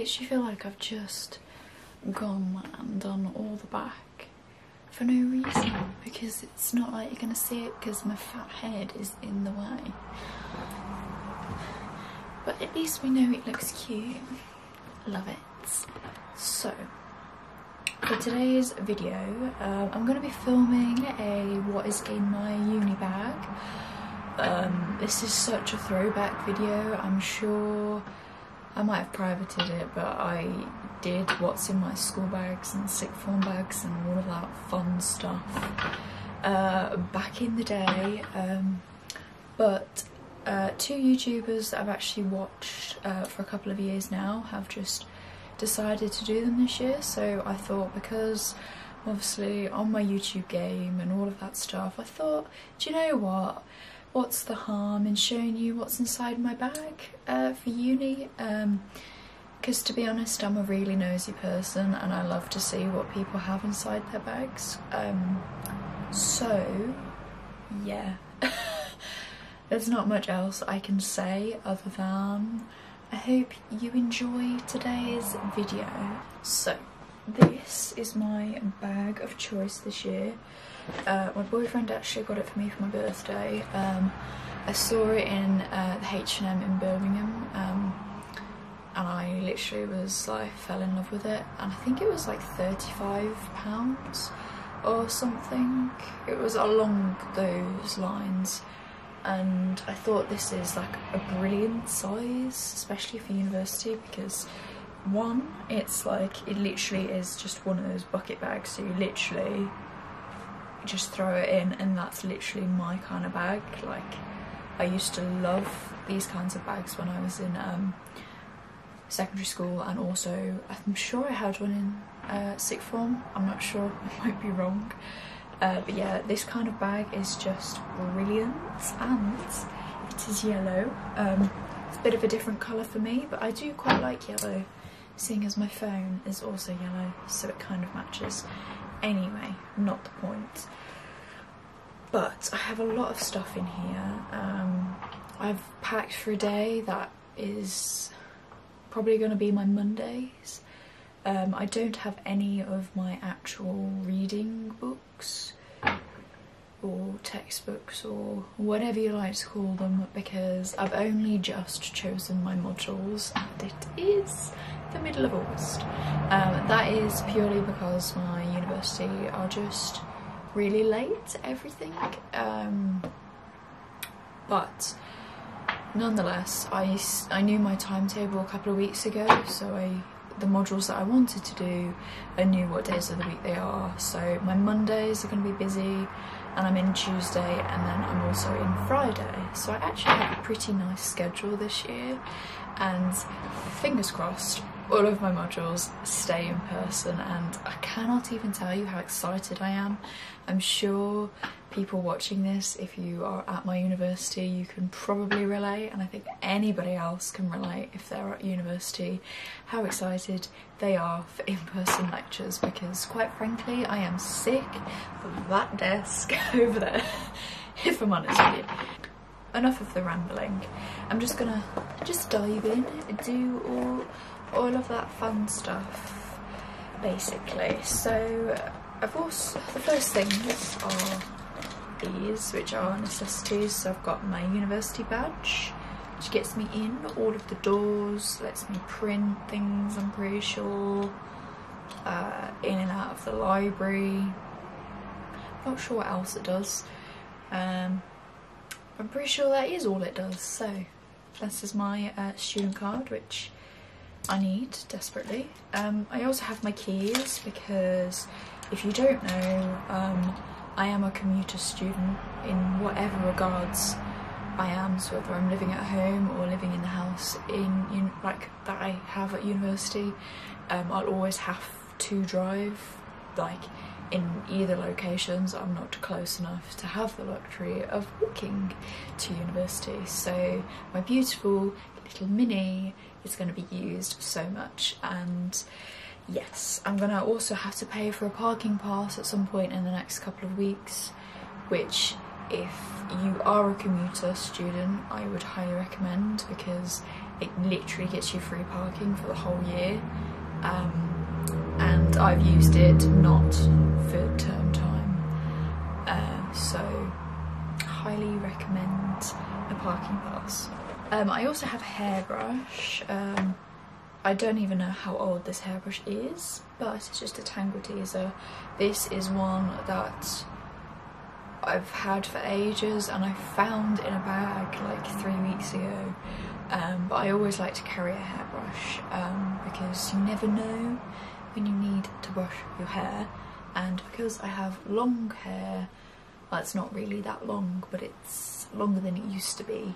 literally feel like I've just gone and done all the back for no reason, because it's not like you're gonna see it because my fat head is in the way. But at least we know it looks cute. Love it. So, for today's video, I'm going to be filming a what is in my uni bag. This is such a throwback video. I'm sure I might have privated it, but I did what's in my school bags and sixth form bags and all of that fun stuff back in the day. But two YouTubers that I've actually watched for a couple of years now have just decided to do them this year, so I thought, because obviously on my YouTube game and all of that stuff, I thought, do you know what's the harm in showing you what's inside my bag for uni? Because to be honest, I'm a really nosy person and I love to see what people have inside their bags. So yeah. There's not much else I can say other than I hope you enjoy today's video. So, this is my bag of choice this year. My boyfriend actually got it for me for my birthday. I saw it in the H&M in Birmingham, and I literally was like, fell in love with it. And I think it was like £35 or something. It was along those lines. And I thought this is like a brilliant size, especially for university, because one, it's like, it literally is just one of those bucket bags, so you literally just throw it in, and that's literally my kind of bag. Like, I used to love these kinds of bags when I was in secondary school, and also I'm sure I had one in sixth form. I'm not sure, I might be wrong. But yeah, this kind of bag is just brilliant, and it is yellow. It's a bit of a different colour for me, but I do quite like yellow, seeing as my phone is also yellow, so it kind of matches. Anyway, not the point. But I have a lot of stuff in here. I've packed for a day that is probably going to be my Mondays. I don't have any of my actual reading books or textbooks or whatever you like to call them, because I've only just chosen my modules and it is the middle of August. That is purely because my university are just really late to everything, but nonetheless I knew my timetable a couple of weeks ago, so the modules that I wanted to do, I knew what days of the week they are. So my Mondays are going to be busy, and I'm in Tuesday, and then I'm also in Friday. So I actually have a pretty nice schedule this year, and fingers crossed all of my modules stay in person, and I cannot even tell you how excited I am. I'm sure people watching this, if you are at my university, you can probably relate, and I think anybody else can relate if they're at university, how excited they are for in-person lectures, because quite frankly I am sick of that desk over there, if I'm honest with you. Enough of the rambling. I'm just gonna dive in and do all of that fun stuff, basically. So the first things are these, which are necessities. So I've got my university badge, which gets me in all of the doors, lets me print things, I'm pretty sure, in and out of the library. Not sure what else it does. I'm pretty sure that is all it does. So this is my student card, which I need desperately. I also have my keys, because if you don't know, I am a commuter student in whatever regards I am, so whether I'm living at home or living in the house like that I have at university, I'll always have to drive, like in either locations. I'm not close enough to have the luxury of walking to university, so my beautiful little Mini is going to be used so much. And yes, I'm gonna also have to pay for a parking pass at some point in the next couple of weeks, which, if you are a commuter student, I would highly recommend, because it literally gets you free parking for the whole year, and I've used it not for term time, so highly recommend a parking pass. I also have a hairbrush. I don't even know how old this hairbrush is, but it's just a Tangle Teaser. This is one that I've had for ages and I found in a bag like 3 weeks ago, but I always like to carry a hairbrush because you never know when you need to brush your hair, and because I have long hair, well, it's not really that long, but it's longer than it used to be.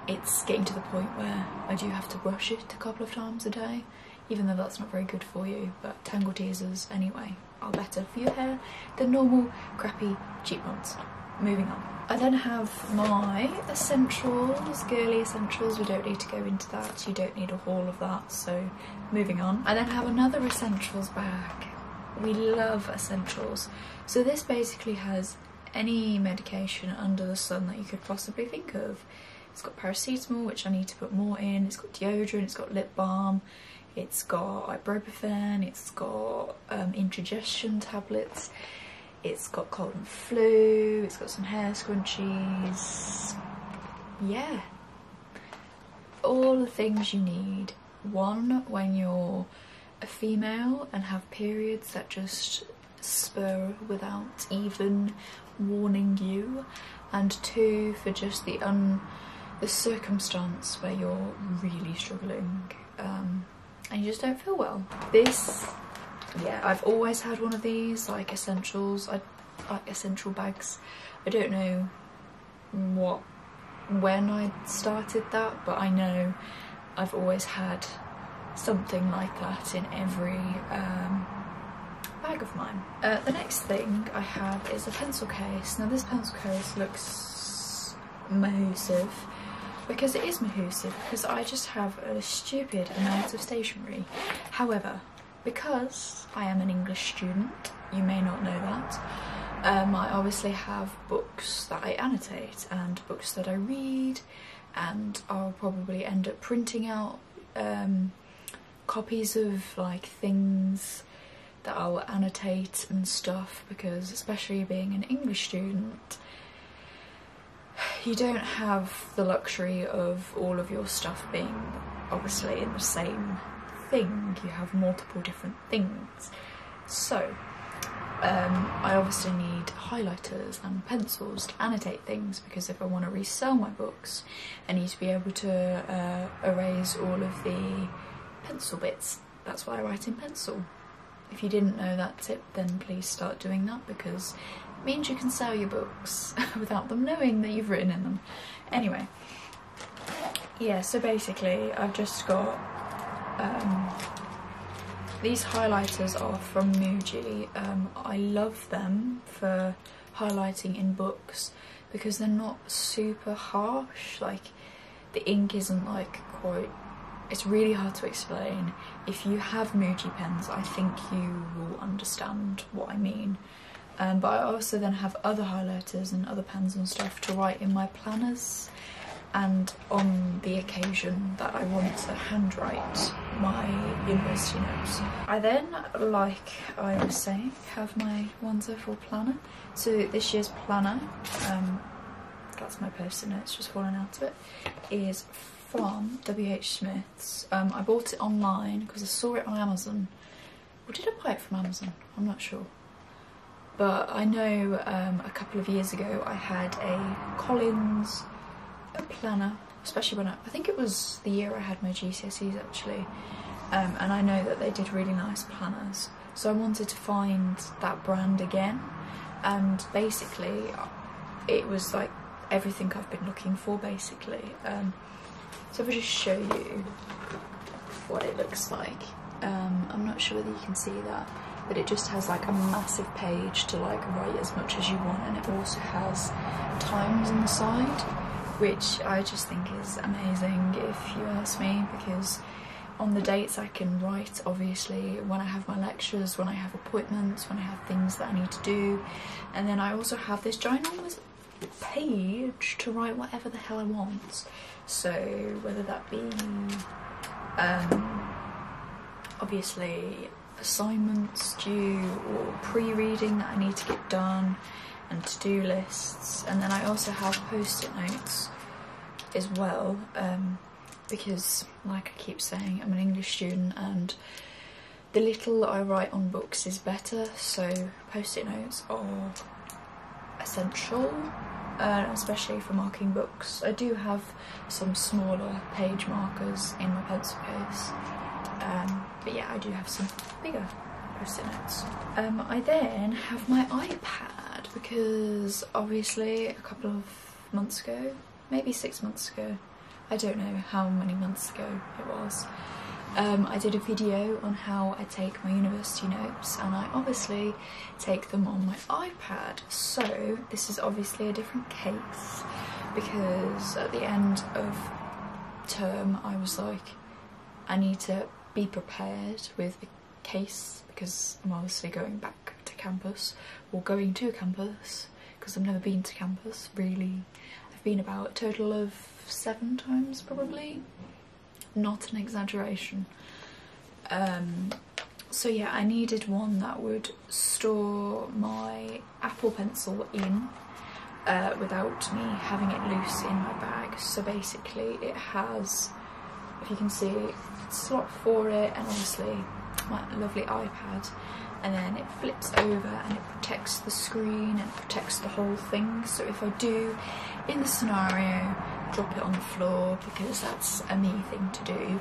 It's getting to the point where I do have to brush it a couple of times a day, even though that's not very good for you, but Tangle Teasers anyway are better for your hair than normal crappy cheap ones. Moving on. I then have my essentials, girly essentials. We don't need to go into that, you don't need a haul of that, so moving on. I then have another essentials bag. We love essentials. So this basically has any medication under the sun that you could possibly think of. It's got paracetamol, which I need to put more in, it's got deodorant, it's got lip balm, it's got ibuprofen, it's got indigestion tablets, it's got cold and flu, it's got some hair scrunchies. Yeah, all the things you need. One, when you're a female and have periods that just spur without even warning you, and two, for just the circumstance where you're really struggling and you just don't feel well. This, yeah, I've always had one of these, like essentials, like essential bags. I don't know when I started that, but I know I've always had something like that in every bag of mine. The next thing I have is a pencil case. Now this pencil case looks mahoosive, because it is mahoosive, because I just have a stupid amount of stationery. However, because I am an English student, you may not know that, I obviously have books that I annotate and books that I read, and I'll probably end up printing out copies of like things that I'll annotate and stuff, because especially being an English student, you don't have the luxury of all of your stuff being obviously in the same thing. You have multiple different things. So I obviously need highlighters and pencils to annotate things, because if I want to resell my books, I need to be able to erase all of the pencil bits. That's why I write in pencil. If you didn't know that tip, then please start doing that, because it means you can sell your books without them knowing that you've written in them. Anyway, yeah, so basically I've just got these highlighters are from Muji. I love them for highlighting in books because they're not super harsh. Like, the ink isn't like quite, it's really hard to explain. If you have Muji pens, I think you will understand what I mean. But I also then have other highlighters and other pens and stuff to write in my planners, and on the occasion that I want to handwrite my university notes. I then, like I was saying, have my 104 planner. So this year's planner, that's my Post-it notes just falling out of it, is from WH Smith's. I bought it online because I saw it on Amazon. Or did I buy it from Amazon? I'm not sure. But I know a couple of years ago I had a Collins planner, especially when I think it was the year I had my GCSEs actually, and I know that they did really nice planners, so I wanted to find that brand again, and basically it was like everything I've been looking for basically. So if I just show you what it looks like, I'm not sure whether you can see that, but it just has like a massive page to like write as much as you want, and it also has times on the side, which I just think is amazing if you ask me, because on the dates I can write obviously when I have my lectures, when I have appointments, when I have things that I need to do, and then I also have this ginormous page to write whatever the hell I want. So whether that be obviously assignments due or pre-reading that I need to get done, and to-do lists, and then I also have post-it notes as well, because like I keep saying, I'm an English student and the little I write on books is better, so post-it notes are essential, especially for marking books. I do have some smaller page markers in my pencil case, but yeah, I do have some bigger post-it notes. I then have my iPad, because obviously a couple of months ago, maybe 6 months ago, I don't know how many months ago it was, I did a video on how I take my university notes, and I obviously take them on my iPad. So this is obviously a different case, because at the end of term I was like, I need to be prepared with a case, because I'm obviously going back to campus, or going to campus, because I've never been to campus really. I've been about a total of 7 times probably, not an exaggeration. So yeah, I needed one that would store my Apple Pencil in without me having it loose in my bag. So basically it has, if you can see, a slot for it, and obviously my lovely iPad, and then it flips over and it protects the screen and protects the whole thing. So if I do, in the scenario, drop it on the floor, because that's a me thing to do,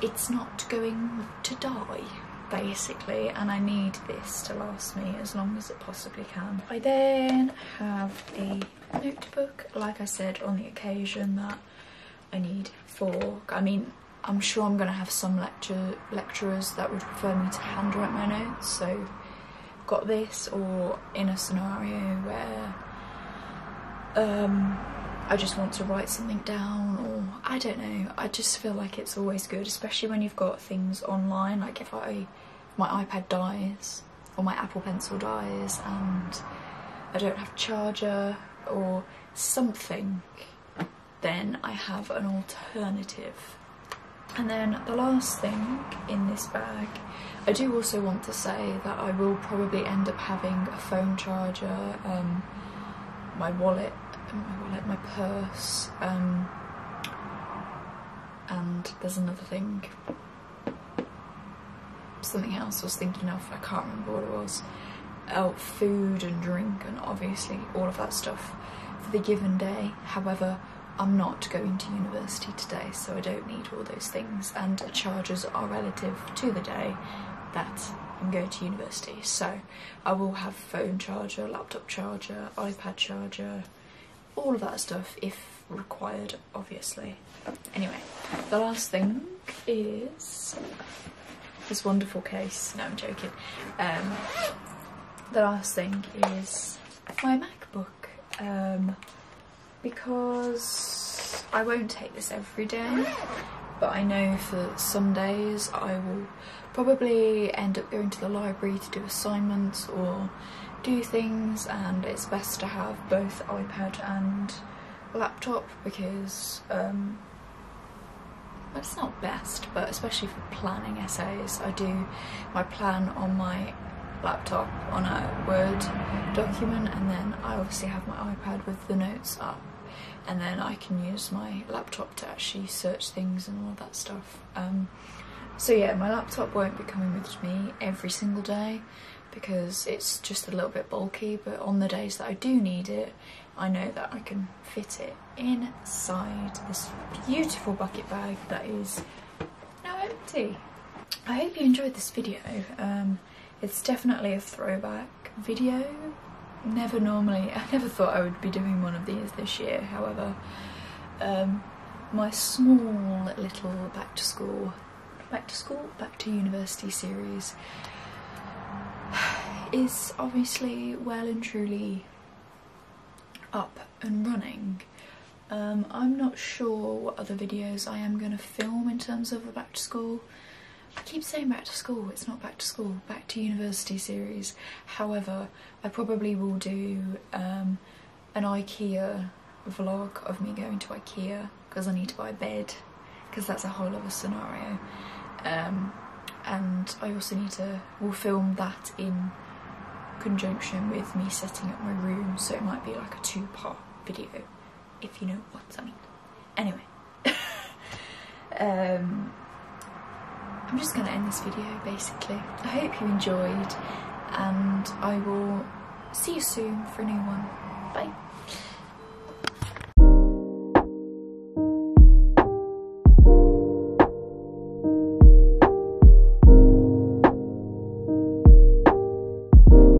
it's not going to die basically, and I need this to last me as long as it possibly can. I then have a notebook, like I said, on the occasion that I need for, I mean, I'm sure I'm going to have some lecturers that would prefer me to handwrite my notes, so got this, or in a scenario where I just want to write something down, or I don't know, I just feel like it's always good, especially when you've got things online, like if my iPad dies or my Apple Pencil dies and I don't have a charger or something, then I have an alternative. And then the last thing in this bag, I do also want to say that I will probably end up having a phone charger, my wallet, my purse, and there's another thing, something else I was thinking of, I can't remember what it was. Oh, food and drink and obviously all of that stuff for the given day. However, I'm not going to university today, so I don't need all those things, and chargers are relative to the day that I'm going to university. So I will have phone charger, laptop charger, iPad charger, all of that stuff if required, obviously. Anyway, the last thing is this wonderful case. No, I'm joking. The last thing is my MacBook, because I won't take this every day, but I know for some days I will probably end up going to the library to do assignments or do things, and it's best to have both iPad and laptop, because well, it's not best, but especially for planning essays, I do my plan on my laptop on a Word document, and then I obviously have my iPad with the notes up, and then I can use my laptop to actually search things and all of that stuff. So yeah, my laptop won't be coming with me every single day because it's just a little bit bulky, but on the days that I do need it, I know that I can fit it inside this beautiful bucket bag that is now empty. I hope you enjoyed this video. It's definitely a throwback video. I never thought I would be doing one of these this year. However, my small little back to university series is obviously well and truly up and running. I'm not sure what other videos I am going to film in terms of a back to school. I keep saying back to school, it's not back to school, back to university series. However, I probably will do an IKEA vlog of me going to IKEA because I need to buy a bed, because that's a whole other scenario. And I also we'll film that in conjunction with me setting up my room, so it might be like a 2-part video, if you know what I mean. Anyway, I'm just going to end this video basically. I hope you enjoyed, and I will see you soon for a new one.